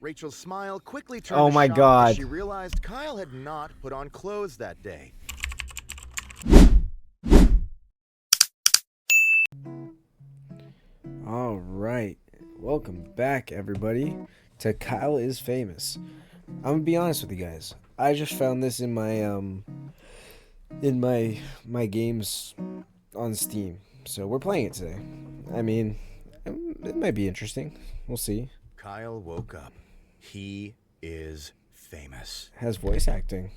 Rachel's smile quickly turned Oh to my shock as god. she realized Kyle had not put on clothes that day. Alright. Welcome back, everybody, to Kyle is Famous. I'm gonna be honest with you guys. I just found this in my games on Steam. So we're playing it today. I mean, it might be interesting. We'll see. Kyle woke up. He is famous. Has voice acting.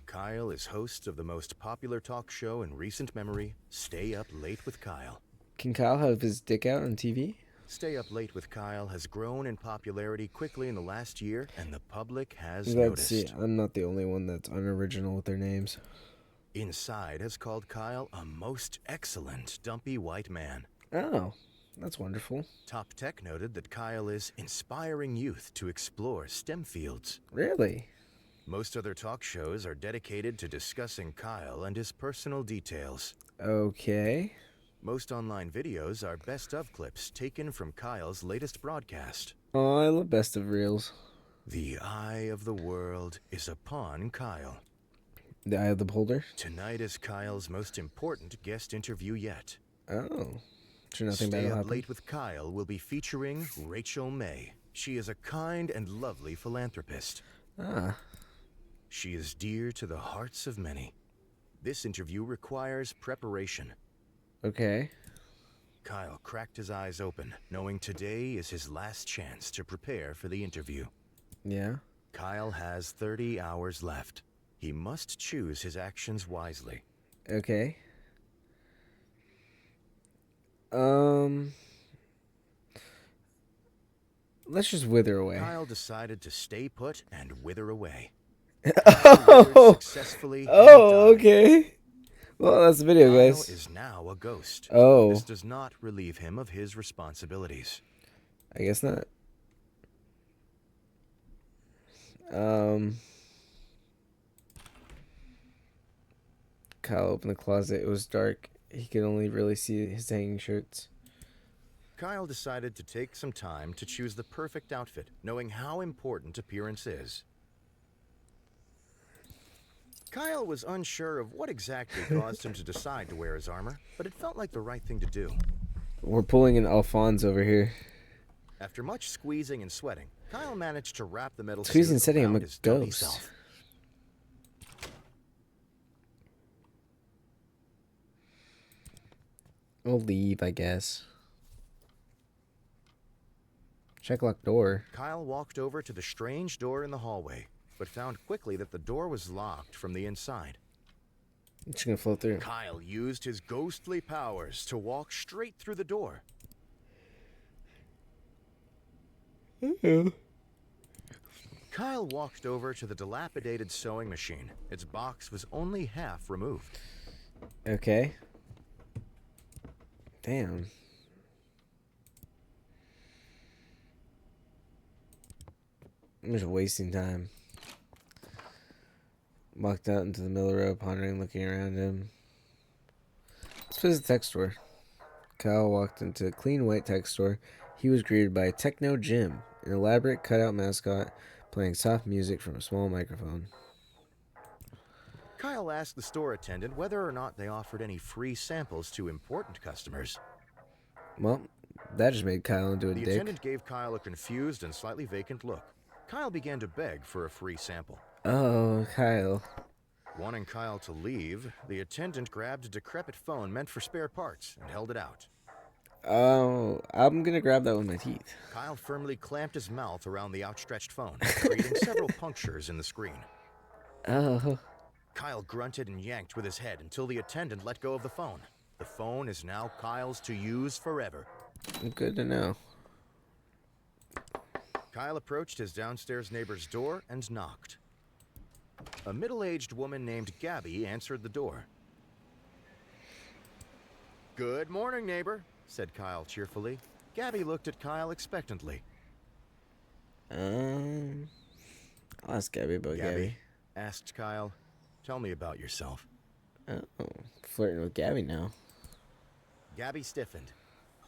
Kyle is host of the most popular talk show in recent memory, Stay Up Late with Kyle. Can Kyle have his dick out on TV? Stay Up Late with Kyle has grown in popularity quickly in the last year, and the public has Let's see. noticed. I'm not the only one that's unoriginal with their names. Inside has called Kyle a most excellent dumpy white man. Oh, that's wonderful. Top Tech noted that Kyle is inspiring youth to explore STEM fields. Really? Most other talk shows are dedicated to discussing Kyle and his personal details. Okay. Most online videos are best of clips taken from Kyle's latest broadcast. Oh, I love best of reels. The eye of the world is upon Kyle. The eye of the beholder? Tonight is Kyle's most important guest interview yet. Oh. Sure nothing bad Stay will Up happen. Late with Kyle will be featuring Rachel May. She is a kind and lovely philanthropist. Ah. She is dear to the hearts of many. This interview requires preparation. Okay. Kyle cracked his eyes open, knowing today is his last chance to prepare for the interview. Yeah. Kyle has 30 hours left. He must choose his actions wisely. Okay. Let's just wither away. Kyle decided to stay put and wither away. Oh. Successfully Oh, okay. Well, that's the video, Kyle guys. is now a ghost. Oh. This does not relieve him of his responsibilities. I guess not. Kyle opened the closet. It was dark. He could only really see his hanging shirts. Kyle decided to take some time to choose the perfect outfit, knowing how important appearance is. Kyle was unsure of what exactly caused him to decide to wear his armor, but it felt like the right thing to do. We're pulling an Alphonse over here. After much squeezing and sweating, Kyle managed to wrap the metal Squeezing suit setting him around a his dumpy ghost. self. We'll leave, I guess. Check locked door. Kyle walked over to the strange door in the hallway, but found quickly that the door was locked from the inside. I'm just gonna float through. Kyle used his ghostly powers to walk straight through the door. Kyle walked over to the dilapidated sewing machine. Its box was only half removed. Okay. Damn. I'm just wasting time. Walked out into the middle of the road, pondering, looking around him. Let's visit the tech store. Kyle walked into a clean white tech store. He was greeted by Techno Jim, an elaborate cutout mascot playing soft music from a small microphone. Kyle asked the store attendant whether or not they offered any free samples to important customers. Well, that just made Kyle into a The dick. attendant gave Kyle a confused and slightly vacant look. Kyle began to beg for a free sample. Oh, Kyle. Wanting Kyle to leave, the attendant grabbed a decrepit phone meant for spare parts and held it out. Oh, I'm gonna grab that with my teeth. Kyle firmly clamped his mouth around the outstretched phone, creating several punctures in the screen. Oh. Kyle grunted and yanked with his head until the attendant let go of the phone. The phone is now Kyle's to use forever. Good to know. Kyle approached his downstairs neighbor's door and knocked. A middle-aged woman named Gabby answered the door. "Good morning, neighbor," said Kyle cheerfully. Gabby looked at Kyle expectantly. I'll ask Gabby about Gabby. Asked Kyle, "Tell me about yourself." Oh, flirting with Gabby now. Gabby stiffened.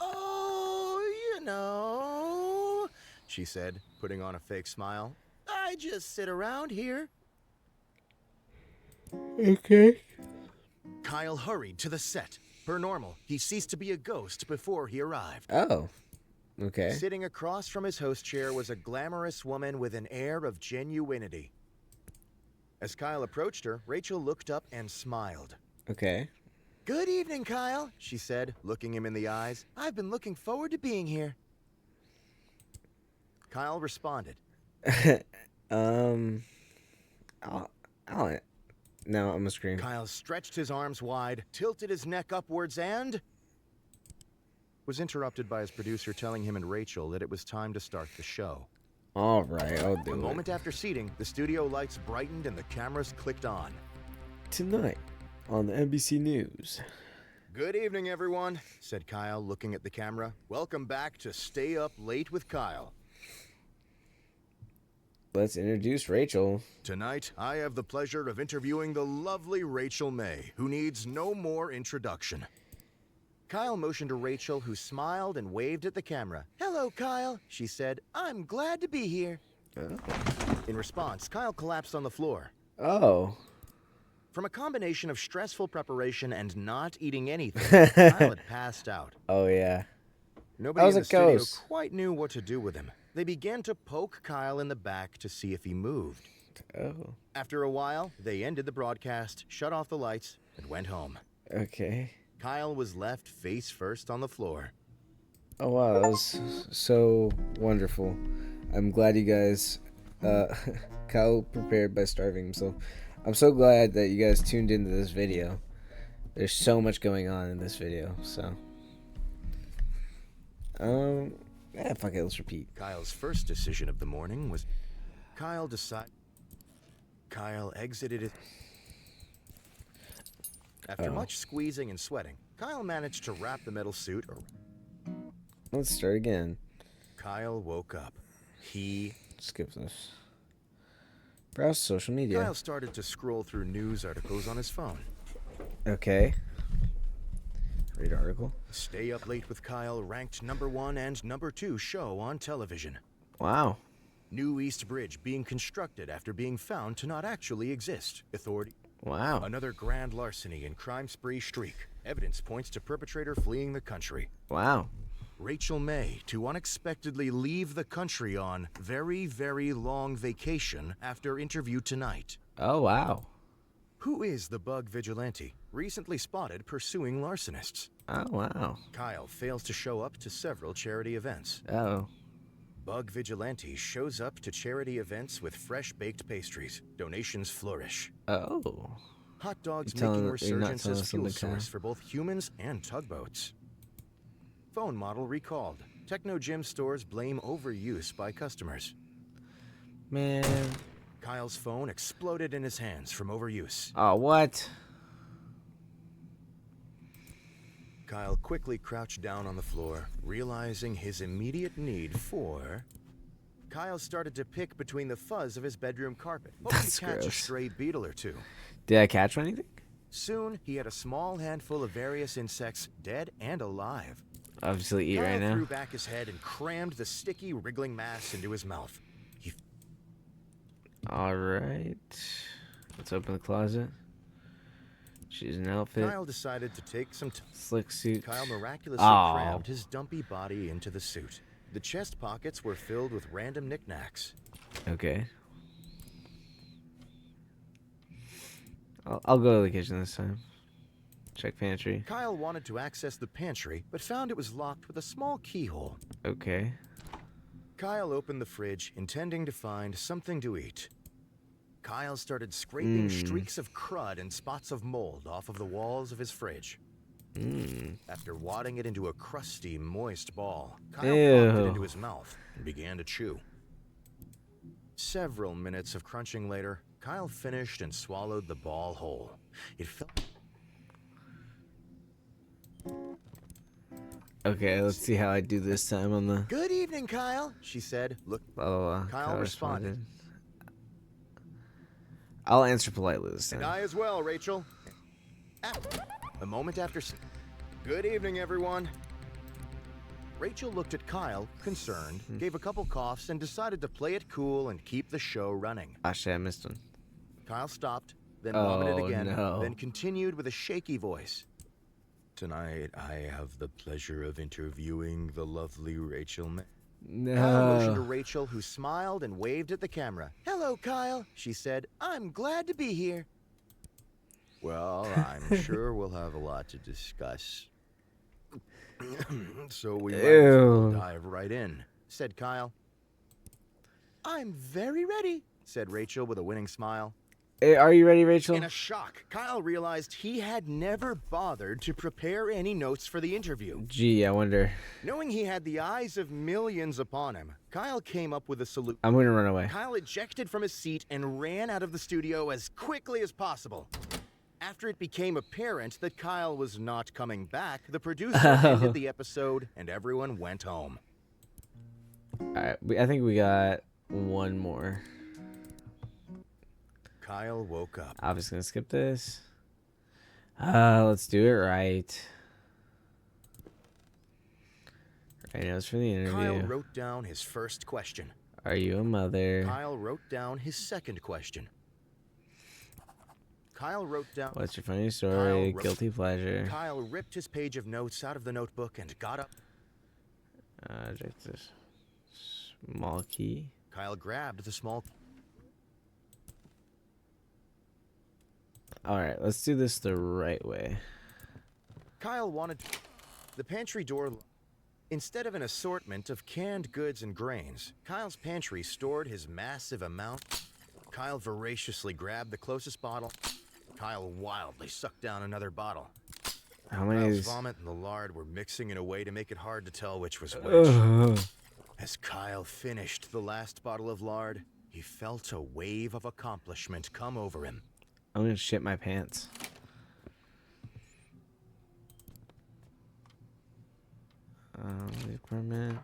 "Oh, you know, she said, putting on a fake smile. I just sit around here. Okay. Kyle hurried to the set. Per normal, he ceased to be a ghost before he arrived. Oh. Okay. Sitting across from his host chair was a glamorous woman with an air of genuinity. As Kyle approached her, Rachel looked up and smiled. Okay. Good evening, Kyle, she said, looking him in the eyes. I've been looking forward to being here. Kyle responded. I'll no, I'm gonna scream. Kyle stretched his arms wide, tilted his neck upwards, and was interrupted by his producer telling him and Rachel that it was time to start the show. All right, I'll do A it. moment after seating, the studio lights brightened and the cameras clicked on. Tonight on the NBC News. Good evening, everyone, said Kyle, looking at the camera. Welcome back to Stay Up Late with Kyle. Let's introduce Rachel. Tonight, I have the pleasure of interviewing the lovely Rachel May, who needs no more introduction. Kyle motioned to Rachel, who smiled and waved at the camera. Hello, Kyle, she said. I'm glad to be here. Oh. In response, Kyle collapsed on the floor. Oh. From a combination of stressful preparation and not eating anything, Kyle had passed out. Oh yeah. Nobody was in a the studio ghost. quite knew what to do with him. They began to poke Kyle in the back to see if he moved. Oh. After a while, they ended the broadcast, shut off the lights, and went home. Okay. Kyle was left face first on the floor. Oh wow, that was so wonderful. I'm glad you guys Kyle prepared by starving himself. I'm so glad that you guys tuned into this video. There's so much going on in this video, so yeah, fuck it, let's repeat. Kyle's first decision of the morning was Kyle exited it. After much squeezing and sweating, Kyle managed to wrap the metal suit around. Let's start again. Kyle woke up. He Skip this. Browse social media. Kyle started to scroll through news articles on his phone. Okay. Read article. Stay Up Late with Kyle ranked #1 and #2 show on television. Wow. New East Bridge being constructed after being found to not actually exist. Authority. Wow. Another grand larceny and crime spree streak. Evidence points to perpetrator fleeing the country. Wow. Rachel May to unexpectedly leave the country on very, very long vacation after interview tonight. Oh wow. Who is the bug vigilante recently spotted pursuing larcenists? Oh wow. Kyle fails to show up to several charity events. Oh. Bug vigilante shows up to charity events with fresh-baked pastries. Donations flourish. Oh. Hot dogs You're telling- making you're not resurgence telling as us fuel something, Kyle. source for both humans and tugboats. Phone model recalled. Techno Gym stores blame overuse by customers. Man. Kyle's phone exploded in his hands from overuse. Oh what? Kyle quickly crouched down on the floor, realizing his immediate need for... Kyle started to pick between the fuzz of his bedroom carpet, hoping That's to catch a gross. stray beetle or two. Did I catch anything? Soon, he had a small handful of various insects, dead and alive. Obviously eat Kyle right now. threw back his head and crammed the sticky, wriggling mass into his mouth. He All right. Let's open the closet. Choose an outfit. Kyle decided to take some time. Slick suit. Kyle miraculously Aw. crammed his dumpy body into the suit. The chest pockets were filled with random knickknacks. Okay. I'll go to the kitchen this time. Check pantry. Kyle wanted to access the pantry, but found it was locked with a small keyhole. Okay. Kyle opened the fridge, intending to find something to eat. Kyle started scraping streaks of crud and spots of mold off of the walls of his fridge. After wadding it into a crusty, moist ball, Kyle popped it Ew. into his mouth and began to chew. Several minutes of crunching later, Kyle finished and swallowed the ball whole. It felt... Okay, let's see how I do this time on the Good evening, Kyle, she said. Look, blah blah blah. Kyle responded. I'll answer politely this and time. I as well, Rachel. A moment after... Good evening, everyone. Rachel looked at Kyle, concerned, gave a couple coughs, and decided to play it cool and keep the show running. Ah, shit, I missed one. Kyle stopped, then vomited Oh, again, no. then continued with a shaky voice. Tonight, I have the pleasure of interviewing the lovely Rachel May. Kyle motioned to No. Rachel, who smiled and waved at the camera. "Hello, Kyle," she said. "I'm glad to be here." "Well, I'm sure we'll have a lot to discuss. So we might as well Ew. dive right in," said Kyle. "I'm very ready," said Rachel with a winning smile. Hey, are you ready, Rachel? In a shock, Kyle realized he had never bothered to prepare any notes for the interview. Gee, I wonder. Knowing he had the eyes of millions upon him, Kyle came up with a solution. I'm gonna run away. Kyle ejected from his seat and ran out of the studio as quickly as possible. After it became apparent that Kyle was not coming back, the producer ended the episode and everyone went home. Alright, I think we got one more. Kyle woke up. I'm just gonna skip this. Let's do it right. Right now it's for the Kyle interview. wrote down his first question. Are you a mother? Kyle wrote down his second question. Kyle wrote down. What's your funny story? wrote- Guilty pleasure. Kyle ripped his page of notes out of the notebook and got up. Check this. Small key. Kyle grabbed the small. Alright, let's do this the right way. Kyle wanted the pantry door. Instead of an assortment of canned goods and grains, Kyle's pantry stored his massive amount. Kyle voraciously grabbed the closest bottle. Kyle wildly sucked down another bottle. How many of Kyle's these? vomit and the lard were mixing in a way to make it hard to tell which was which. Ugh. As Kyle finished the last bottle of lard, he felt a wave of accomplishment come over him. I'm gonna shit my pants. Leave permit.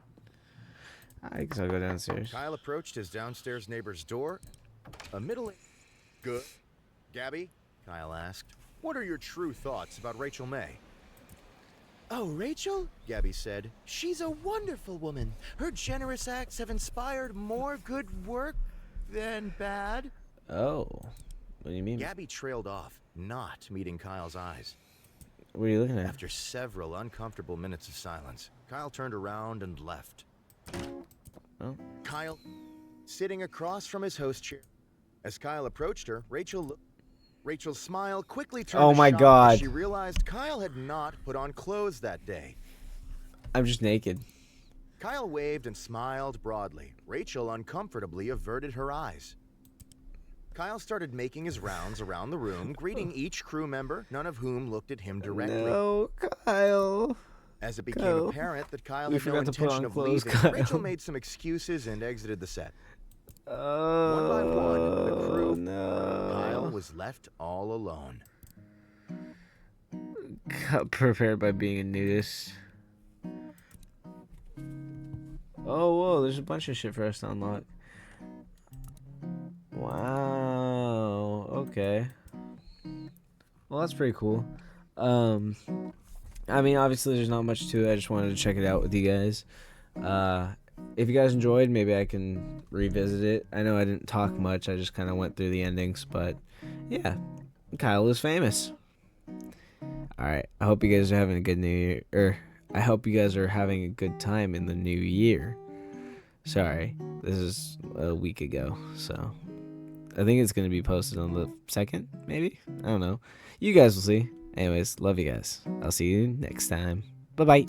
I guess I'll go downstairs. Kyle approached his downstairs neighbor's door. A middle. Good. Gabby? Kyle asked. "What are your true thoughts about Rachel May?" "Oh, Rachel?" Gabby said. "She's a wonderful woman. Her generous acts have inspired more good work than bad." Oh, what do you mean? Gabby trailed off, not meeting Kyle's eyes. What are you looking at? After several uncomfortable minutes of silence, Kyle turned around and left. Oh. Kyle, sitting across from his host chair. As Kyle approached her, Rachel's smile quickly turned Oh to my shock God. as she realized Kyle had not put on clothes that day. I'm just naked. Kyle waved and smiled broadly. Rachel uncomfortably averted her eyes. Kyle started making his rounds around the room, greeting each crew member, none of whom looked at him directly. No, Kyle. As it became Kyle. apparent that Kyle We had no forgot to put intention on of clothes, leaving, Kyle. Rachel made some excuses and exited the set. Oh, One by one, the crew. No. Kyle was left all alone. Got prepared by being a nudist. Oh, whoa, there's a bunch of shit for us to unlock. Wow, okay. Well, that's pretty cool. I mean, obviously there's not much to it. I just wanted to check it out with you guys. If you guys enjoyed, maybe I can revisit it. I know I didn't talk much. I just kind of went through the endings, but yeah, Kyle is famous. All right. I hope you guys are having a good new year. I hope you guys are having a good time in the new year. Sorry, this is a week ago, so I think it's going to be posted on the 2nd, maybe? I don't know. You guys will see. Anyways, love you guys. I'll see you next time. Bye-bye.